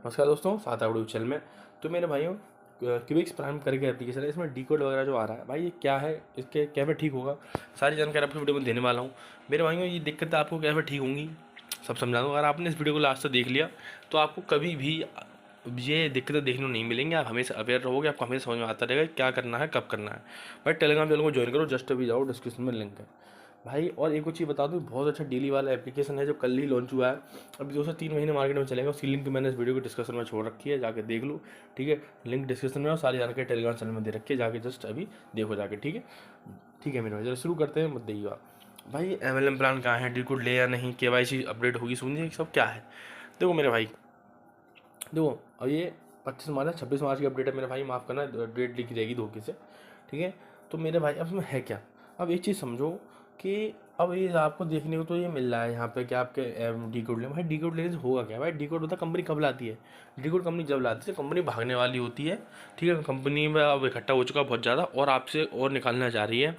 नमस्कार दोस्तों, साथ वीडियो चैनल में। तो मेरे भाइयों, क्यूबिक्स प्राइम करके एप्लीकेशन है, इसमें डीकोड वगैरह जो आ रहा है भाई, ये क्या है, इसके कैसे ठीक होगा, सारी जानकारी आपको वीडियो में देने वाला हूँ। मेरे भाइयों, ये दिक्कतें आपको कैसे ठीक होंगी सब समझा दूँ। अगर आपने इस वीडियो को लास्ट तक देख लिया तो आपको कभी भी ये दिक्कतें देखने को नहीं मिलेंगी। आप हमेशा अवेयर रहोगे, आपको हमेशा समझ में आता रहेगा क्या करना है, कब करना है। भाई टेलीग्राम चैनल को ज्वाइन करो, जस्ट अभी जाओ, डिस्क्रिप्शन में लिंक है भाई। और एक चीज़ बता दूँ, बहुत अच्छा डेली वाला एप्लीकेशन है जो कल ही लॉन्च हुआ है। अभी 2 से 3 महीने मार्केट में चलेगा। उसकी लिंक मैंने इस वीडियो के डिस्क्रिप्शन में छोड़ रखी है, जाके देख लो, ठीक है। लिंक डिस्क्रिप्शन में और सारी जानकारी टेलीग्राम चैनल में दे रखी है, जाके जस्ट अभी देखो जाके, ठीक है। ठीक है मेरे भाई, चलो शुरू करते हैं। मत देखिएगा भाई, MLM प्लान कहाँ है, डीकोड ले या नहीं, KYC अपडेट होगी, सुनिए सब क्या है। देखो मेरे भाई, देखो अब ये 25 मार्च 26 मार्च की अपडेट है मेरे भाई, माफ़ करना डेट लिखी रहेगी धोखे से, ठीक है। तो मेरे भाई अब इसमें है क्या, अब एक चीज़ समझो कि अब ये आपको देखने को तो ये मिल रहा है यहाँ पे कि आपके डीकोड ले। भाई डीकोड लेने से होगा क्या, भाई डीकोड होता है कंपनी कब लाती है, डीकोड कंपनी जब लाती है कंपनी भागने वाली होती है, ठीक है। कंपनी में अब इकट्ठा हो चुका बहुत ज़्यादा और आपसे और निकालना चाह रही है,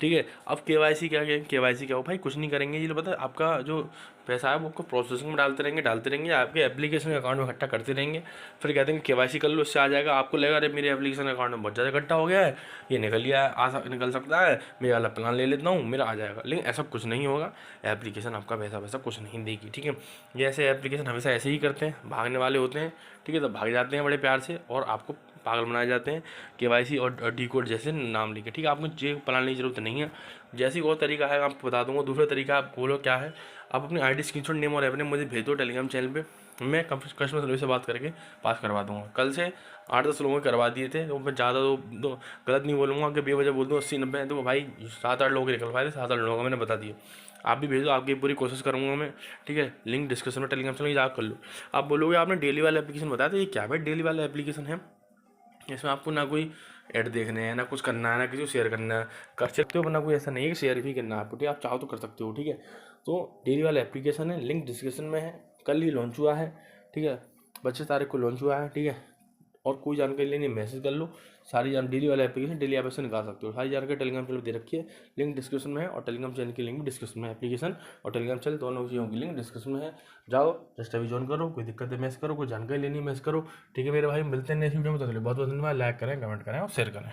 ठीक है। अब KYC क्या, KYC क्या हो भाई, कुछ नहीं करेंगे ये, पता है आपका जो पैसा है वो आपको प्रोसेसिंग में डालते रहेंगे, आपके एप्लीकेशन अकाउंट में इकट्ठा करते रहेंगे। फिर कहते हैं KYC कर लो, इससे आ जाएगा। आपको लगेगा अरे मेरे एप्लीकेशन अकाउंट में बहुत ज़्यादा इकट्ठा हो गया है, ये निकल सकता है, मैं वाला प्लान ले लेता हूँ, मेरा आ जाएगा। लेकिन ऐसा कुछ नहीं होगा, एप्लीकेशन आपका वैसा कुछ नहीं देगी, ठीक है। ये ऐसे एप्लीकेशन हमेशा ऐसे ही करते हैं, भागने वाले होते हैं, ठीक है। तो भाग जाते हैं बड़े प्यार से और आपको पागल बनाए जाते हैं KYC और डीकोड जैसे नाम लेके, ठीक है। आपको चेक बनाने की जरूरत नहीं है। जैसे और तरीका है आपको बता दूंगा। दूसरा तरीका आप बोलो क्या है, आप अपनी ID स्क्रीनशॉट, नेम और एवरेज मुझे भेज दो टेलीग्राम चैनल पे, मैं कस्टमर सर्विस से बात करके पास करवा दूंगा। कल से 8-10 लोगों ने करवा दिए थे, तो मैं ज़्यादा तो गलत नहीं बोलूँगा कि बेवजह बोल दूँ 80-90। तो भाई 7-8 लोग निकल पाए थे, 7-8 लोगों को मैंने बता दिया। आप भी भेजो, आपकी पूरी कोशिश करूँगा मैं, ठीक है। लिंक डिस्क्रिप्शन में टेलीग्राम चैनल जाकर कर लो। आप बोलोगे आपने डेली वाला एप्लीकेशन बताया, तो ये क्या भाई डेली वाला एप्लीकेशन है, इसमें आपको ना कोई ऐड देखने हैं, ना कुछ करना है, ना किसी को शेयर करना है, कर सकते हो, ना कोई ऐसा नहीं है कि शेयर भी करना है आपको, ठीक है। आप चाहो तो कर सकते हो, ठीक है। तो डेली वाला एप्लीकेशन है, लिंक डिस्क्रिप्शन में है, कल ही लॉन्च हुआ है, ठीक है। 25 तारीख को लॉन्च हुआ है, ठीक है। और कोई जानकारी लेनी मैसेज कर लो, सारी डेली वाला एप्लीकेशन डेली आप ऐसे निकाल सकते हो। सारी जानकारी टेलीग्राम चैनल दे रखी है, लिंक डिस्क्रिप्शन में है, और टेलीग्राम चैनल की लिंक भी डिस्क्रिप्शन में है। एप्लीकेशन और टेलीग्राम चैनल दोनों चीज़ों की लिंक डिस्क्रिप्शन में है, जाओ जस्ट अभी ज्वाइन करो। कोई दिक्कत है मैसेज करो, कोई जानकारी लेनी है मैसेज करो, ठीक है मेरे भाई। मिलते हैं नेक्स्ट वीडियो में, तो बहुत बहुत धन्यवाद। लाइक करें, कमेंट करें और शेयर करें।